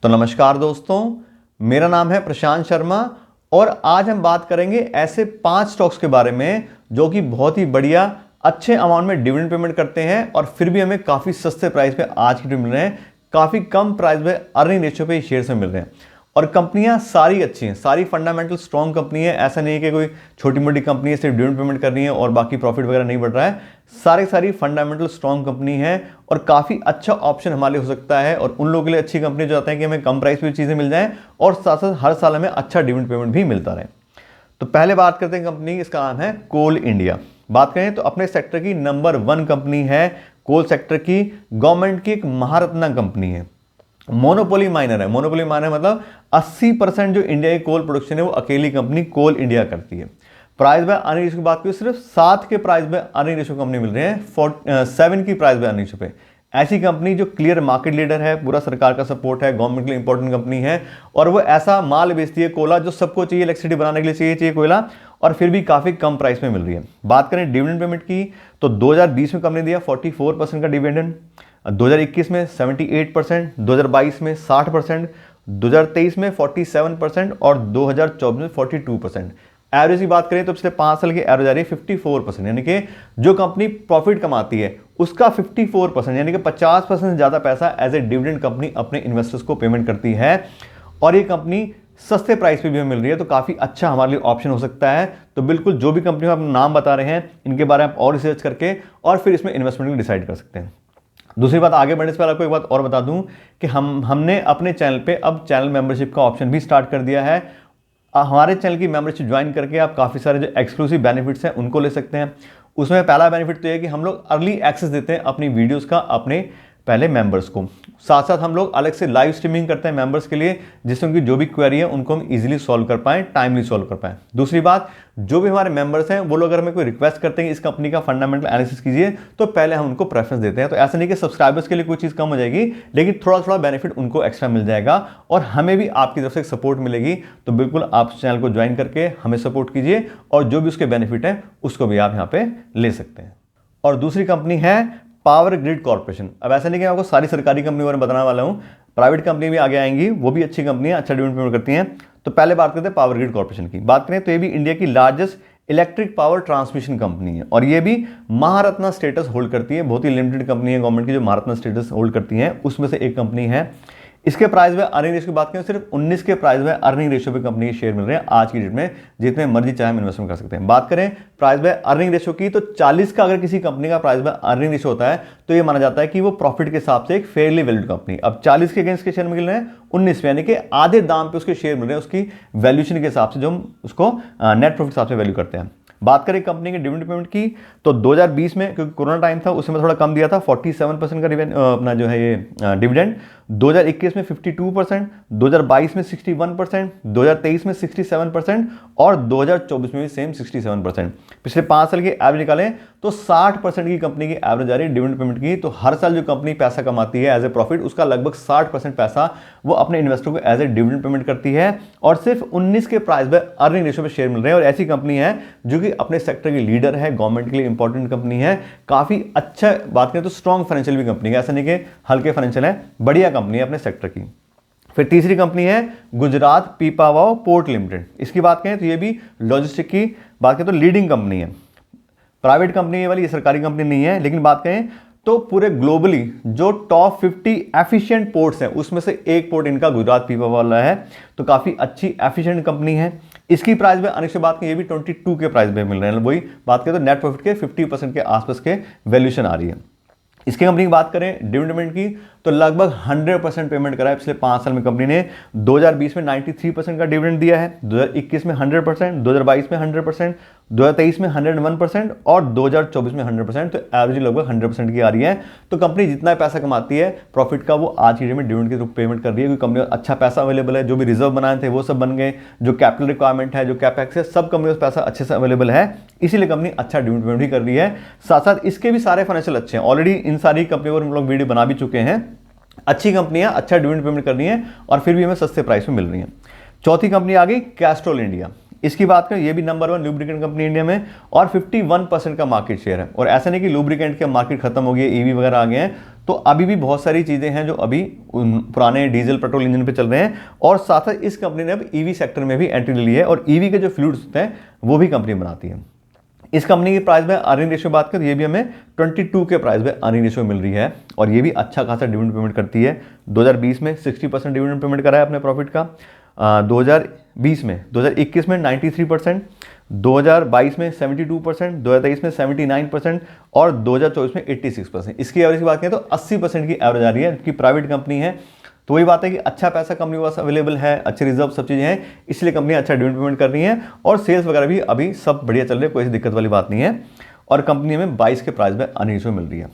तो नमस्कार दोस्तों, मेरा नाम है प्रशांत शर्मा और आज हम बात करेंगे ऐसे 5 स्टॉक्स के बारे में जो कि बहुत ही बढ़िया अच्छे अमाउंट में डिविडेंड पेमेंट करते हैं और फिर भी हमें काफ़ी सस्ते प्राइस पे आज की डेट मिल रहे हैं। काफ़ी कम प्राइस में अर्निंग रेशियो पे शेयर्स में मिल रहे हैं और कंपनियां सारी अच्छी हैं, सारी फंडामेंटल स्ट्रॉन्ग कंपनी है। ऐसा नहीं है कि कोई छोटी मोटी कंपनी है सिर्फ डिविडेंड पेमेंट करनी है और बाकी प्रॉफिट वगैरह नहीं बढ़ रहा है। सारी फंडामेंटल स्ट्रॉन्ग कंपनी है और काफ़ी अच्छा ऑप्शन हमारे लिए हो सकता है और उन लोगों के लिए अच्छी कंपनी जो चाहते हैं कि हमें कम प्राइस पे चीज़ें मिल जाएं और साथ साथ हर साल हमें अच्छा डिविडेंड पेमेंट भी मिलता रहे। तो पहले बात करते हैं कंपनी, इसका नाम है कोल इंडिया। बात करें तो अपने सेक्टर की नंबर 1 कंपनी है। कोल सेक्टर की गवर्नमेंट की एक महारत्ना कंपनी है, मोनोपोली माइनर है। मोनोपोली माइनर मतलब 80% जो इंडिया की कोल प्रोडक्शन है वो अकेली कंपनी कोल इंडिया करती है। प्राइस बाय अर्निंग रेशियो की बात करें सिर्फ 7 के price by earning ratio company मिल रहे हैं 7 की प्राइस बाय अर्निंग रेशियो पे। ऐसी कंपनी जो क्लियर मार्केट लीडर है, पूरा सरकार का सपोर्ट है, गवर्नमेंट के लिए इंपॉर्टेंट कंपनी है और वो ऐसा माल बेचती है कोयला जो सबको चाहिए, इलेक्ट्रिसिटी बनाने के लिए चाहिए कोयला, और फिर भी काफ़ी कम प्राइस में मिल रही है। बात करें डिविडेंड पेमेंट की तो 2020 में कंपनी दिया 44% का डिविडेंड, 2021 में 78%, 2022 में 60%, 2023 में 47% और 2024 में 42%। एवरेज की बात करें तो पिछले 5 साल की एवरेज आ रही है 54%, यानी कि जो कंपनी प्रॉफिट कमाती है उसका 54% यानी कि 50% से ज़्यादा पैसा एज ए डिविडेंड कंपनी अपने इन्वेस्टर्स को पेमेंट करती है और ये कंपनी सस्ते प्राइस पे भी हमें मिल रही है। तो काफ़ी अच्छा हमारे लिए ऑप्शन हो सकता है। तो बिल्कुल जो भी कंपनी आप नाम बता रहे हैं इनके बारे में आप और रिसर्च करके और फिर इसमें इन्वेस्टमेंट डिसाइड कर सकते हैं। दूसरी बात, आगे बढ़ने से पहले आपको एक बात और बता दूं कि हमने अपने चैनल पे अब चैनल मेंबरशिप का ऑप्शन भी स्टार्ट कर दिया है। हमारे चैनल की मेंबरशिप ज्वाइन करके आप काफ़ी सारे जो एक्सक्लूसिव बेनिफिट्स हैं उनको ले सकते हैं। उसमें पहला बेनिफिट तो यह है कि हम लोग अर्ली एक्सेस देते हैं अपनी वीडियोस का अपने पहले मेंबर्स को। साथ साथ हम लोग अलग से लाइव स्ट्रीमिंग करते हैं मेंबर्स के लिए, जिससे उनकी जो भी क्वेरी है उनको हम इजीली सॉल्व कर पाएं, टाइमली सॉल्व कर पाएं। दूसरी बात, जो भी हमारे मेंबर्स हैं वो लोग अगर हमें कोई रिक्वेस्ट करते हैं इस कंपनी का फंडामेंटल एनालिसिस कीजिए तो पहले हम उनको प्रेफरेंस देते हैं। तो ऐसा नहीं कि सब्सक्राइबर्स के लिए कोई चीज़ कम हो जाएगी, लेकिन थोड़ा बेनिफिट उनको एक्स्ट्रा मिल जाएगा और हमें भी आपकी तरफ से सपोर्ट मिलेगी। तो बिल्कुल आप चैनल को ज्वाइन करके हमें सपोर्ट कीजिए और जो भी उसके बेनिफिट है उसको भी आप यहाँ पे ले सकते हैं। और दूसरी कंपनी है पावर ग्रिड कॉर्पोरेशन। अब ऐसा नहीं कि मैं आपको सारी सरकारी कंपनी बारे में बताने वाला हूँ, प्राइवेट कंपनी भी आगे आएंगी, वो भी अच्छी कंपनी है, अच्छा डिविडेंड पेमेंट करती हैं। तो पहले बात करते हैं पावर ग्रिड कॉर्पोरेशन की। बात करें तो ये भी इंडिया की largest electric power transmission company है और ये भी महारत्ना स्टेटस होल्ड करती है। बहुत ही लिमिटेड कंपनी है गवर्नमेंट की जो महारत्ना स्टेटस होल्ड करती है, उसमें से एक कंपनी है। इसके प्राइस में अर्निंग रेशियो की बात करें सिर्फ 19 के प्राइस में अर्निंग रेशियो पे कंपनी के शेयर मिल रहे हैं आज की डेट में, जितने मर्जी चाहे हम इन्वेस्टमेंट कर सकते हैं। बात करें प्राइस में अर्निंग रेशियो की तो 40 का अगर किसी कंपनी का प्राइस में अर्निंग रेशियो होता है तो ये माना जाता है कि वो प्रॉफिट के हिसाब से एक फेयरली वैल्यूड कंपनी। अब 40 के अगेंस्ट के शेयर मिल रहे हैं 19 में, यानी कि आधे दाम पे उसके शेयर मिल रहे हैं उसकी वैल्यूएशन के हिसाब से, जो हम उसको नेट प्रॉफिट के हिसाब से वैल्यू करते हैं। बात करें कंपनी के डिविडेंड पेमेंट की तो 2020 में क्योंकि कोरोना टाइम था उसमें थोड़ा कम दिया था, 47% का अपना जो है ये डिविडेंड। 2021 में 52%, 2022 में 61%, 2023 में 67% और 2024 में भी सेम 67%। पिछले 5 साल की एवरेज निकालें तो 60% की कंपनी की एवरेज आ रही है डिविडेंड पेमेंट की। तो हर साल जो कंपनी पैसा कमाती है एज ए प्रॉफिट उसका लगभग 60% पैसा वो अपने इन्वेस्टर को एज ए डिविडेंड पेमेंट करती है और सिर्फ 19 के प्राइस पे अर्निंग रेशियो पे शेयर मिल रहे हैं। और ऐसी कंपनी है जो कि अपने सेक्टर की लीडर है, गवर्नमेंट के लिए इंपॉर्टेंट कंपनी है, काफी अच्छा बात करें तो स्ट्रॉन्ग फाइनेंशियल भी कंपनी है, ऐसा नहीं कि हल्के फाइनेंशियल है, बढ़िया कंपनी है अपने सेक्टर की। फिर तीसरी कंपनी है गुजरात पीपावाव पोर्ट लिमिटेड। इसकी बात करें तो ये भी लॉजिस्टिक की बात करें तो लीडिंग कंपनी है, प्राइवेट कंपनी है वाली, ये सरकारी कंपनी नहीं है। लेकिन बात करें तो पूरे ग्लोबली जो टॉप 50 एफिशिएंट पोर्ट्स हैं उसमें से एक पोर्ट इनका गुजरात पीपावाव वाला है। तो काफी अच्छी एफिशिएंट कंपनी है। इसकी प्राइस में अनेक से बात करें ये भी 22 के प्राइस में मिल रहे हैं, वही बात करें तो नेट प्रॉफिट के 50% के आसपास के वैल्यूएशन आ रही है। इसकी कंपनी की बात करें डिविडेंड पेमेंट की तो लगभग 100% पेमेंट करा है पिछले 5 साल में कंपनी ने। 2020 में 93% का डिविडेंड दिया है, 2021 में 100%, 2022 में 100%, 2023 में 101% और 2024 में 100%। तो एवरेज लगभग 100% की आ रही है। तो कंपनी जितना पैसा कमाती है प्रॉफिट का वो आज की डेट में डिविडेंड के रूप पेमेंट कर रही है, क्योंकि कंपनी अच्छा पैसा अवेलेबल है, जो भी रिजर्व बनाए थे वो सब बन गए, जो कैपिटल रिक्वायरमेंट है, जो कैपेक्स है, सब कंपनी पैसा अच्छे से अवेलेबल है, इसीलिए कंपनी अच्छा डिविडेंड पेमेंट भी कर रही है। साथ साथ इसके भी सारे फाइनेंशियल अच्छे हैं, ऑलरेडी इन सारी कंपनियों पर हम लोग वीडियो बना भी चुके हैं। अच्छी कंपनियां अच्छा डिविडेंड पेमेंट कर रही हैं और फिर भी हमें सस्ते प्राइस में मिल रही हैं। चौथी कंपनी आ गई कैस्ट्रॉल इंडिया। इसकी बात करें, ये भी नंबर 1 लुब्रिकेंट कंपनी इंडिया में और 51% का मार्केट शेयर है। और ऐसा नहीं कि लुब्रिकेंट का मार्केट खत्म हो गया, ईवी वगैरह आ गए हैं, तो अभी भी बहुत सारी चीज़ें हैं जो अभी पुराने डीजल पेट्रोल इंजन पे चल रहे हैं। और साथ ही इस कंपनी ने अब ईवी सेक्टर में भी एंट्री ले ली है और ईवी के जो फ्लूइड्स होते हैं वो भी कंपनी बनाती है। इस कंपनी की प्राइस में अर्निंग रेशियो बात करें, ये भी हमें 22 के प्राइस में अर्निंग रेशियो मिल रही है और ये भी अच्छा खासा डिविडेंड पेमेंट करती है। 2020 में 60% डिविडेंड पेमेंट करा है अपने प्रॉफिट का, 2021 में 93%, 2022 में 72%, 2023 में 79% और 2024 में 86%। इसकी एवरेज की बात करें तो 80% की एवरेज आ रही है, जबकि प्राइवेट कंपनी है। तो वही बात है कि अच्छा पैसा कंपनी के पास अवेलेबल है, अच्छे रिजर्व सब चीज़ें हैं, इसलिए कंपनी अच्छा डिविडेंड पेमेंट कर रही है और सेल्स वगैरह भी अभी सब बढ़िया चल रही है, कोई दिक्कत वाली बात नहीं है। और कंपनी में 22 के प्राइस में अर्निंग रेशियो मिल रही है।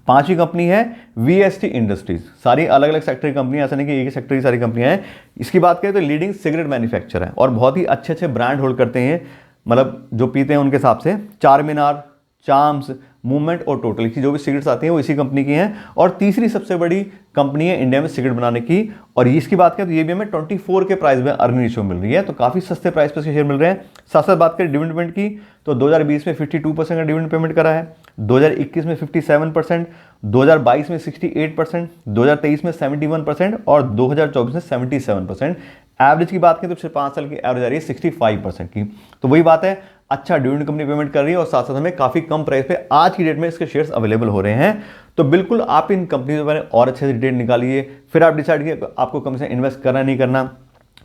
5वीं कंपनी है वीएसटी इंडस्ट्रीज। सारी अलग अलग सेक्टर की कंपनी, ऐसा नहीं कि एक ही सेक्टर की सारी कंपनियां हैं। इसकी बात करें तो लीडिंग सिगरेट मैन्युफैक्चरर है और बहुत ही अच्छे अच्छे ब्रांड होल्ड करते हैं, मतलब जो पीते हैं उनके हिसाब से। चारमीनार, चाम्स, मूवमेंट और टोटल की जो भी सिगरेट्स आती हैं वो इसी कंपनी की हैं और तीसरी सबसे बड़ी कंपनी है इंडिया में सिगरेट बनाने की। और इसकी बात करें तो ये भी हमें 24 के प्राइस में अर्निंग रेशियो मिल रही है, तो काफ़ी सस्ते प्राइस पर इसके शेयर मिल रहे हैं। साथ साथ बात करें डिविडेंड पेमेंट की तो 2020 में 52% का डिविडेंड पेमेंट करा है, 2021 में 57%, 2022 में 68%, 2023 में 71% और 2024 में 77%। एवरेज की बात करें तो पिछले 5 साल की एवरेज आ रही है 65% की। तो वही बात है, अच्छा डिविडेंड कंपनी पेमेंट कर रही है और साथ साथ हमें काफ़ी कम प्राइस पे आज की डेट में इसके शेयर्स अवेलेबल हो रहे हैं। तो बिल्कुल आप इन कंपनी के बारे में और अच्छे से डिटेल निकालिए, फिर आप डिसाइड कीजिए आपको कंपनी से इन्वेस्ट करना नहीं करना।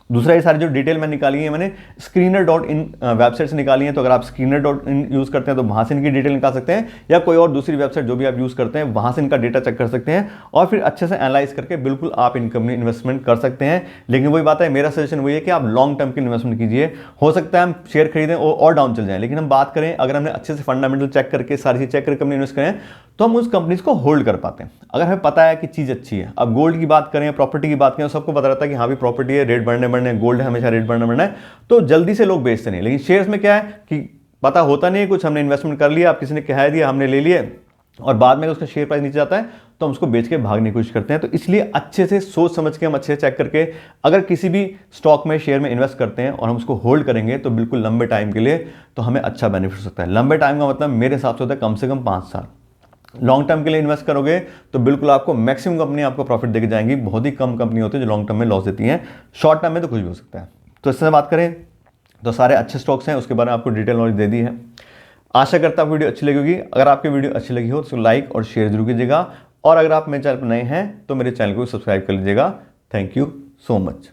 दूसरा, ये सारी जो डिटेल मैंने निकाली है मैंने screener.in वेबसाइट से निकाली है, तो अगर आप screener.in यूज़ करते हैं तो वहाँ से इनकी डिटेल निकाल सकते हैं, या कोई और दूसरी वेबसाइट जो भी आप यूज़ करते हैं वहाँ से इनका डेटा चेक कर सकते हैं और फिर अच्छे से एनालाइज करके बिल्कुल आप इन कंपनी इन्वेस्टमेंट कर सकते हैं। लेकिन वही बात है, मेरा सजेशन वही है कि आप लॉन्ग टर्म की इन्वेस्टमेंट कीजिए। हो सकता है हम शेयर खरीदें और डाउन चल जाए, लेकिन हम बात करें अगर हमने अच्छे से फंडामेंटल चेक करके सारी चीज़ चेक करके कंपनी इन्वेस्ट करें तो हम उस कंपनीज को होल्ड कर पाते हैं, अगर हमें पता है कि चीज़ अच्छी है। अब गोल्ड की बात करें, प्रॉपर्टी की बात करें, सबको पता रहता है कि हाँ भी प्रॉपर्टी है, रेट बढ़ने गोल्ड है, हमेशा रेट बढ़ना है, तो जल्दी से लोग बेचते नहीं। लेकिन शेयर्स में क्या है कि पता होता नहीं है कुछ, हमने इन्वेस्टमेंट कर लिया, आप किसी ने कहा दिया, हमने ले लिया और बाद में उसका शेयर प्राइस नीचे जाता है तो हम उसको बेच के भागने की कोशिश करते हैं। तो इसलिए अच्छे से सोच समझ के हम अच्छे से चेक करके अगर किसी भी स्टॉक में शेयर में इन्वेस्ट करते हैं और हम उसको होल्ड करेंगे तो बिल्कुल लंबे टाइम के लिए तो हमें अच्छा बेनिफिट हो सकता है। लंबे टाइम का मतलब मेरे हिसाब से होता है कम से कम 5 साल। लॉन्ग टर्म के लिए इन्वेस्ट करोगे तो बिल्कुल आपको मैक्सिमम कंपनी आपको प्रॉफिट देके जाएंगी, बहुत ही कम कंपनी होती है जो लॉन्ग टर्म में लॉस देती हैं। शॉर्ट टर्म में तो कुछ भी हो सकता है। तो इससे बात करें तो सारे अच्छे स्टॉक्स हैं, उसके बारे में आपको डिटेल नॉलेज दे दी है। आशा करता हूँ वीडियो अच्छी लगी होगी। अगर आपकी वीडियो अच्छी लगी हो तो लाइक और शेयर जरूर कीजिएगा और अगर आप मेरे चैनल पर नए हैं तो मेरे चैनल को सब्सक्राइब कर लीजिएगा। Thank you so much.